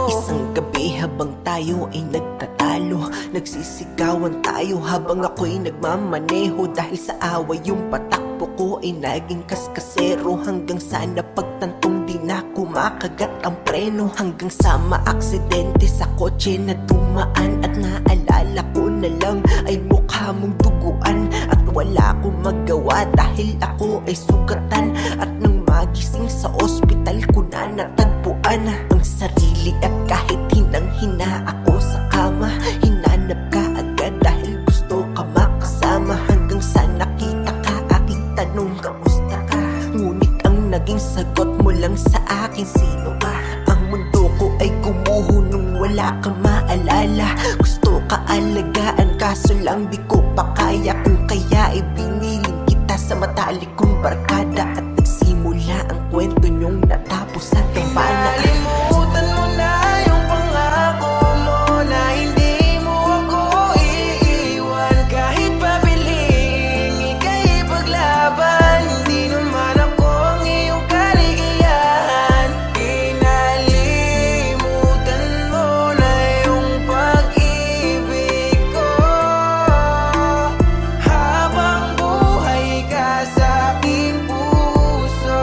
Isang gabi habang tayo ay nagtatalo, nagsisigawan tayo habang ako'y nagmamaneho. Dahil sa away yung patakbo ko ay naging kaskasero, hanggang sa napagtantong di na kumakagat ang preno. Hanggang sa maaksidente sa kotse na dumaan, at naalala ko na lang ay mukha mong duguan. At wala akong magawa dahil ako ay sugatan, at nang magising sa ospital ko na natagpuan ang sarili. At kahit hinang-hina ako sa kama, hinanap ka agad dahil gusto ka makasama. Hanggang sa nakita ka, aking tanong, kamusta ka? Ngunit ang naging sagot mo lang sa akin, sino ka? Ang mundo ko ay gumuho nung wala kang maalala. Gusto ka alagaan, kaso lang di ko pa kaya. Kung kaya ibiniling kita sa matalik kong barkada, at nagsimula ang kwento niyong natapos sa kampana. Kinalimutan mo na yung pangako mo na hindi mo ako iiwan. Kahit pabiling ika'y paglaban, hindi naman ako ang iyong kaligayahan. Kinalimutan mo na yung pag-ibig ko habang buhay ka sa aking puso.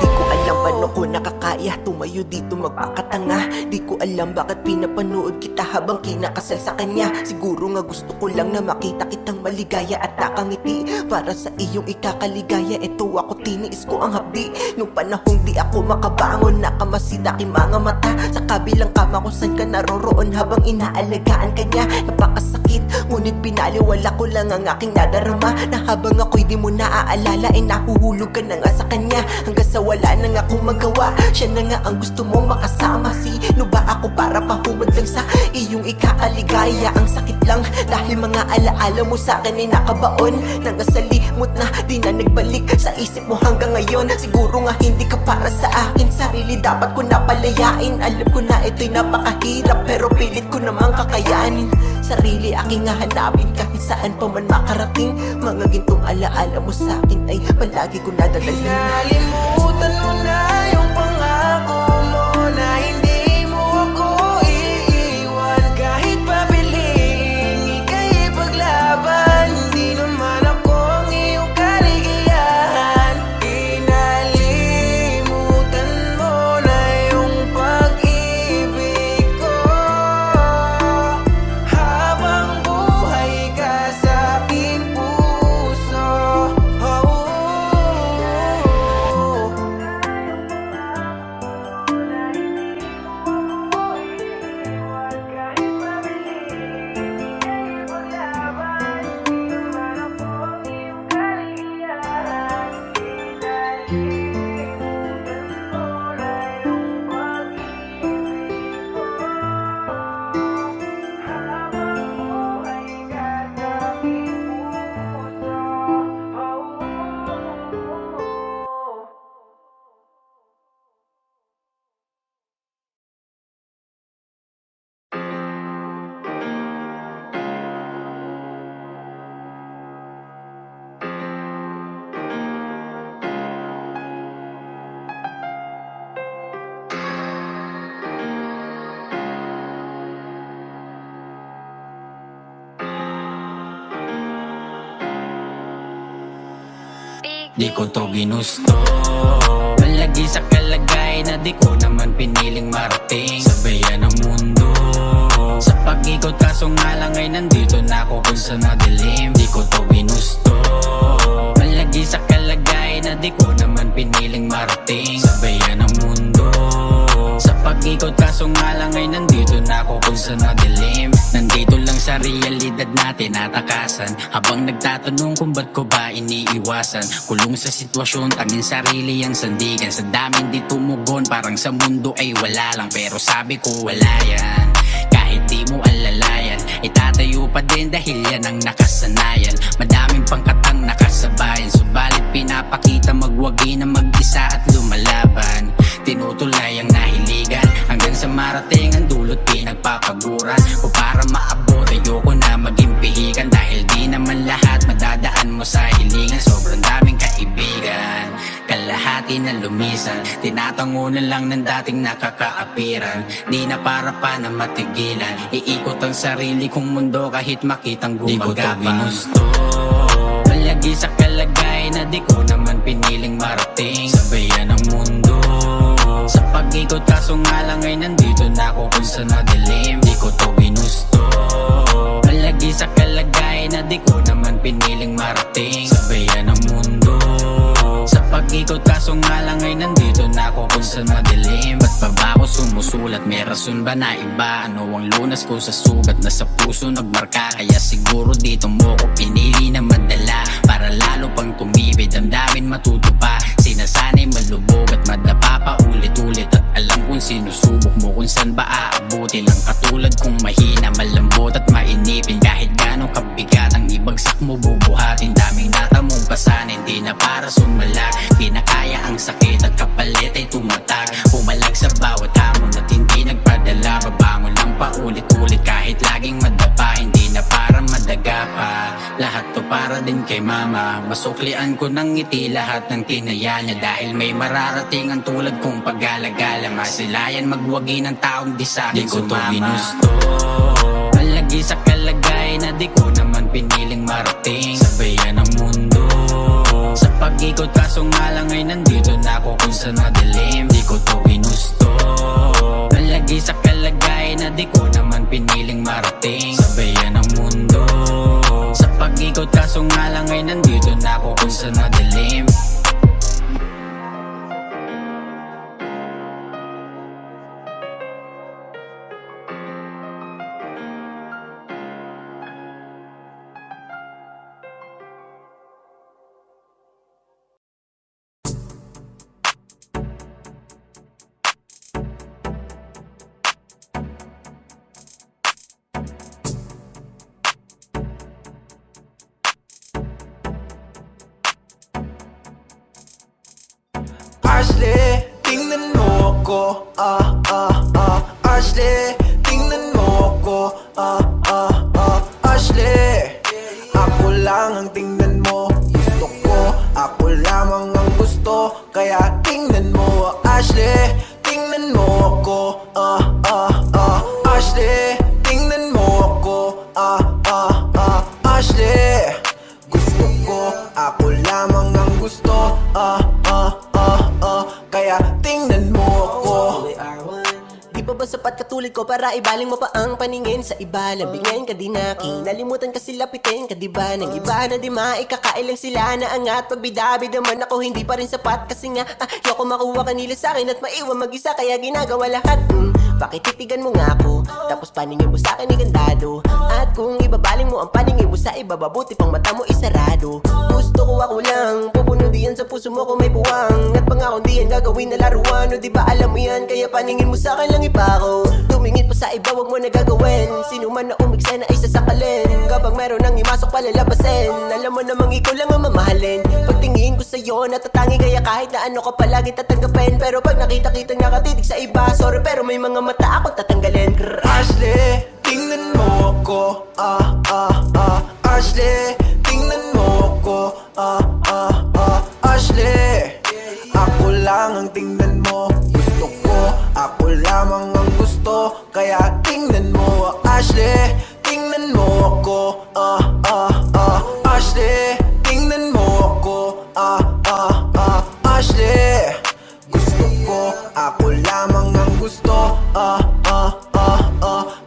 Di ko alam paano ko nakakaya tumayo dito magpakatanga. Di ko alam bakit pinapanood kita habang kinakasal sa kanya. Siguro nga gusto ko lang na makita kitang maligaya at nakangiti. Para sa iyong ikakaligaya, eto ako tiniis ko ang hapdi. Nung panahong di ako makabangon, nakamasid aking mga mata sa kabilang kama kung saan ka naroroon habang inaalagaan ka niya. Napakasakit, ngunit pinaliwala ko lang ang aking nadarama, na habang ako'y di mo naaalala ay nahuhulog ka na nga sa kanya. Hanggang sa wala na nga akong magawa, siya na nga ang gusto mong makasama. Sino ba ako para pahumad lang sa iyong ikaaligaya? Ang sakit lang dahil mga alaala mo sa akin ay nakabaon, nangasalimot na di na nagbalik sa isip mo hanggang ngayon. Siguro nga hindi ka para sa akin, sarili dapat ko napalayain. Alam ko na ito'y napakahirap, pero pilit ko namang kakayanin. Sarili aking hahanapin kahit saan pa man makarating. Mga gintong alaala mo sa akin ay palagi ko nadadalhin. Kinalimutan mo na yung pangako mo na hindi mo ako iiwan. Kahit pabiling ika'y paglaban, hindi naman ako ang iyong kaligayahan. Kinalimutan mo na yung pag-ibig ko habang buhay ka sa aking puso. Di ko to ginusto, palagi sa kalagay na di ko naman piniling marating sa bayan ng mundo. Sa pag-ikot kaso nga lang ay nandito na ako kung sa madilim. Di ko to ginusto, palagi sa kalagay na di ko naman piniling marating sa bayan ng mundo. Sa pag-ikot kaso nga lang ay nandito na ako kung sa madilim. Nandito lang sa realidad natin natakasan, habang nagtatanong kung ba't ko ba iniiwasan. Kulong sa sitwasyon, tanging sarili ang sandigan. Sa daming di tumugon, parang sa mundo ay wala lang. Pero sabi ko wala yan, kahit di mo alalayan, itatayo pa din dahil yan ang nakasanayan. Madaming pangkatang nakasabayan, subalit pinapakita magwagi na mag-isa at lumalaban. Tinutulay ang nahiligan hanggang sa marating ang dulot, pinagpapaguran ko para maabot. Ayoko na maging pihikan dahil di naman lahat madadaan mo sa hilingan. Sobrang daming kaibigan, kalahati na lumisan, tinatango na lang ng dating nakakaapiran. Di na para pa na matigilan, iikot ang sarili kong mundo kahit makitang gumagapang. Di ko to ginusto, malagi sa kalagay na di ko naman piniling marating. Sabayan ang mundo sa pag-ikot, kaso nga lang ay nandito na ako kung saan madilim. Di ko to ginusto, malagi sa kalagay na di ko naman piniling marating. Sabayan ang mundo sa pag-ikot, kaso nga lang ay nandito na ako kung saan madilim. Ba't pa ba ako sumusulat? May rason ba na iba? Ano ang lunas ko sa sugat na sa puso nagmarka? Kaya siguro dito mo ko pinili na madala, para lalo pang tumibid, damdamin matuto pa. Sinasanay malubog at madapa pa ulit-ulit, at alam kung sinusubok mo kung saan ba aabutin. Ang katulad kong mahina, malambot at mainipin, kahit gano'ng kabigat ang ibagsak mo bubuhatin. Daming natamong pasanin, di na para sumala, kinakaya ang sakit at kapalit ay tumatak. Pumalag sa bawat hamon at hindi nagpadala, babangon lang paulit-ulit kahit laging madapa. Hindi na para madaga pa, lahat to para din kay mama. Masuklian ko ng ngiti lahat ng tinaya niya, dahil may mararating ang tulad kong pag-alagala. Masilayan magwagi ng taong di sa akin sumama. Di ko to ginusto, malagi sa kalagay na di ko naman piniling marating. Sabayan ang mundo sa pag-ikot, kaso nga lang ay nandito na ako kung saan madilim. Di ko to ginusto, malagi sa kalagay na di ko naman piniling marating. Sabayan ang mundo sa pag-ikot, kaso nga lang ay nandito na ako kung saan madilim. Ashley, tingnan mo ako, Ashley, tingnan mo ako, Ashley, ako lang ang tingnan mo, gusto ko, ako lamang ang gusto, kaya tingnan mo. Ashley, tingnan mo ako, Ashley, tingnan mo ako, Ashley, gusto ko, ako lamang ang gusto, kaya tingnan mo ako. Di pa ba sapat katulad ko para ibaling mo pa ang paningin sa iba? Labingan ka di nalimutan kasi lapitin ka diba? Nang iba na di maikakailang sila na angat. Pag bidabid naman ako hindi pa rin sapat, kasi nga ayoko makuha kanila sa akin at maiwan mag-isa, kaya ginagawa lahat. Bakit titigan mo nga ako, tapos paningin mo sa akin ay gandado? At kung ibabaling mo ang paningin mo sa iba, mabuti pang mata mo isarado. Gusto ko ako lang, pupuno diyan sa puso mo kung may puwang, at pangako di yan gagawin na laruan. O diba alam mo yan, kaya paningin mo sa akin lang iba ko. Tumingin pa sa iba, wag mo na gagawin. Sino man na umiksa na ay sasakalin, kapag meron nang imasok palalabasin. Alam mo namang ikaw lang ang mamahalin. Pagtingin ko sa'yo natatangi, kaya kahit na ano ka palagi tatanggapin. Pero pag nakita-kitang nakatitig sa iba, sorry pero may mga mata ako tatanggalin. Ashley, tingnan mo ako, Ashley, tingnan mo ako, Ashley, ako lang ang tingnan mo, gusto ko, ako lamang ang gusto, kaya tingnan mo. Ashley, tingnan mo ako, Ashley, tingnan mo ako, Ashley, gusto ko, ako lamang ang gusto,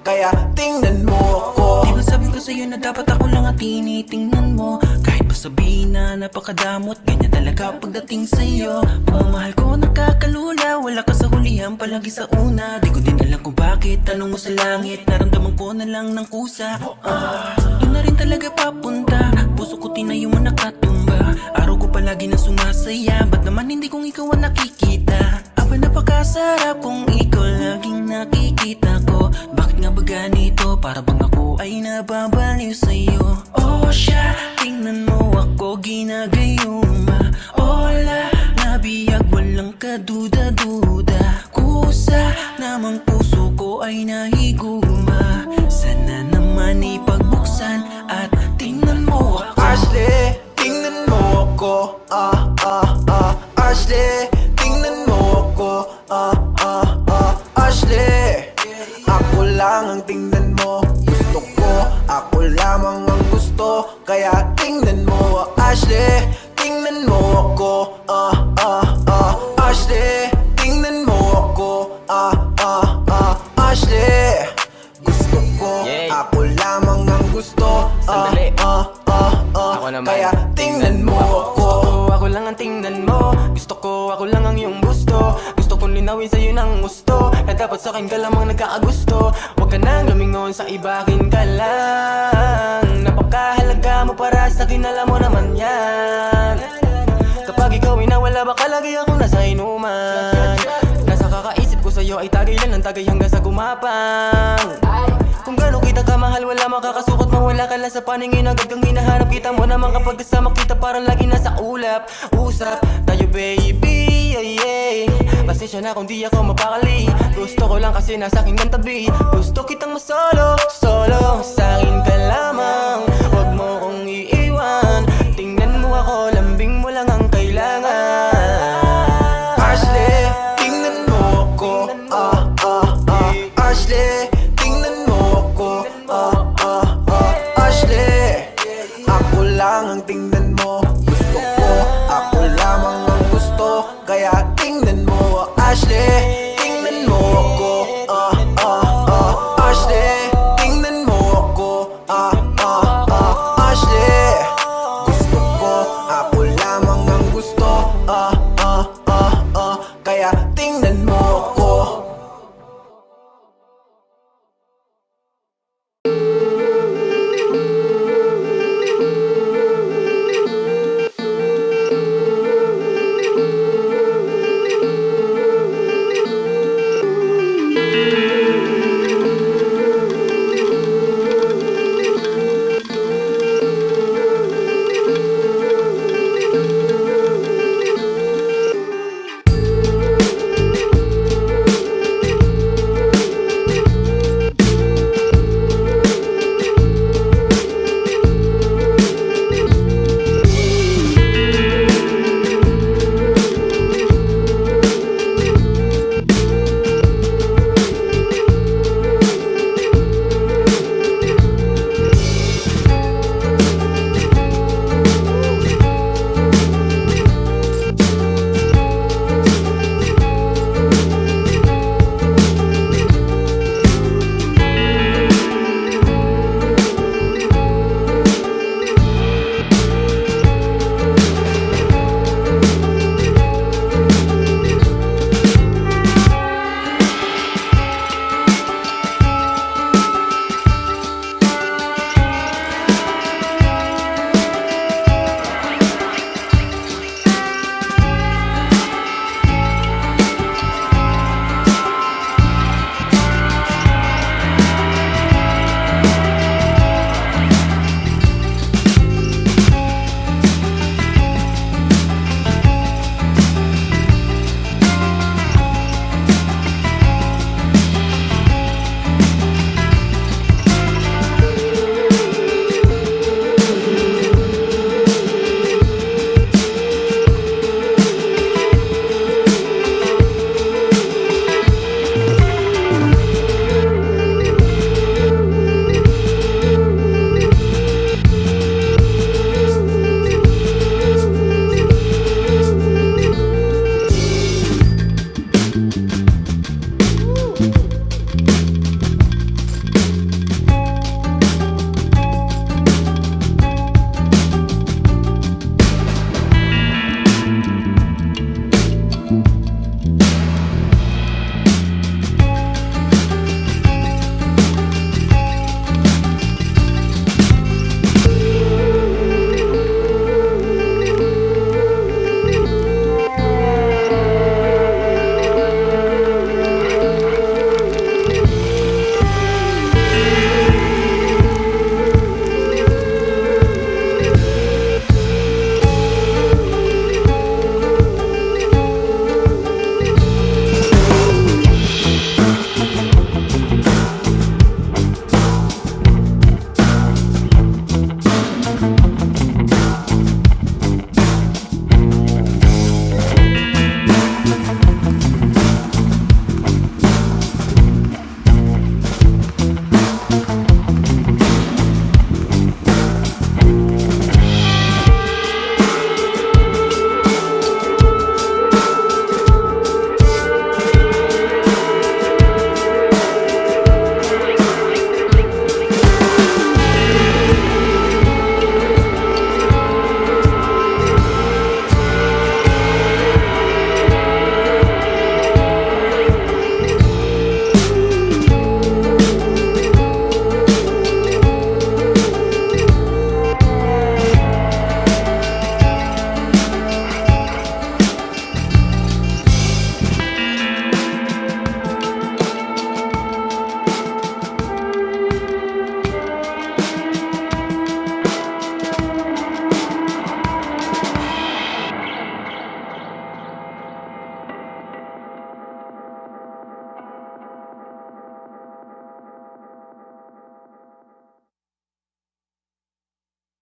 kaya tingnan mo ako. Di ba Sinasabi ko sa'yo na dapat ako lang ang tinitingnan mo. Kahit pa sabihin na napakadamot, ganyan talaga pagdating sa'yo. Pagmamahal ko nakakalula, wala ka sa hulihan, palagi sa una. Di ko din alam kung bakit, tanong mo sa langit, naramdaman ko na lang ng kusa. Doon na rin talaga papunta, puso ko tinayo mo nakatumba. Araw ko palagi na sumasaya, ba't naman hindi kung ikaw ang nakikita? Aba napakasarap kung ikaw laging nakikita ko. Bakit nga ba ganito? Para bang ako ay nababaliw sa'yo. Oh siya, tingnan mo ako ginagayuma. Ola, nabiyag walang kaduda-duda. Kusa, namang puso ko ay nahiguma. Sana naman ipagbuksan at tingnan mo ako. Ashley, tingnan mo ako. Ashley, tingnan mo ako. Ashley, ako lang ang tingnan mo. Gusto ko, ako lamang ang gusto. Kaya tingnan mo. Ashley, tingnan mo ako. Ashley, tingnan mo ako. Ashley, gusto ko, ako lamang ang gusto. Sandali. Ako naman. Kaya tingnan mo ako. Ako lang ang tingnan mo. Gusto ko, ako lang ang iyong gusto. Gusto kong linawin sa'yo ng gusto, na dapat sa'kin ka lamang nagkakagusto. Huwag ka nang lumingon sa iba, akin ka lang. Napakahalaga mo para sa'kin, alam mo naman yan. Kapag ikaw ay nawala, baka lagi ako nasa inuman. Nasa kakaisip ko sa'yo ay tagay lang ng tagay hanggang sa gumapang. Kung gano'n kita kamahal, wala makakasukot, mawala ka lang sa paningin. Agad kang hinahanap, kita mo naman kapag kasama kita, parang lagi nasa ulap. Usap tayo baby, yeah. Pasensya na kung di ako mapakali. Gusto ko lang kasi nasa akin ng tabi. Gusto kitang masoy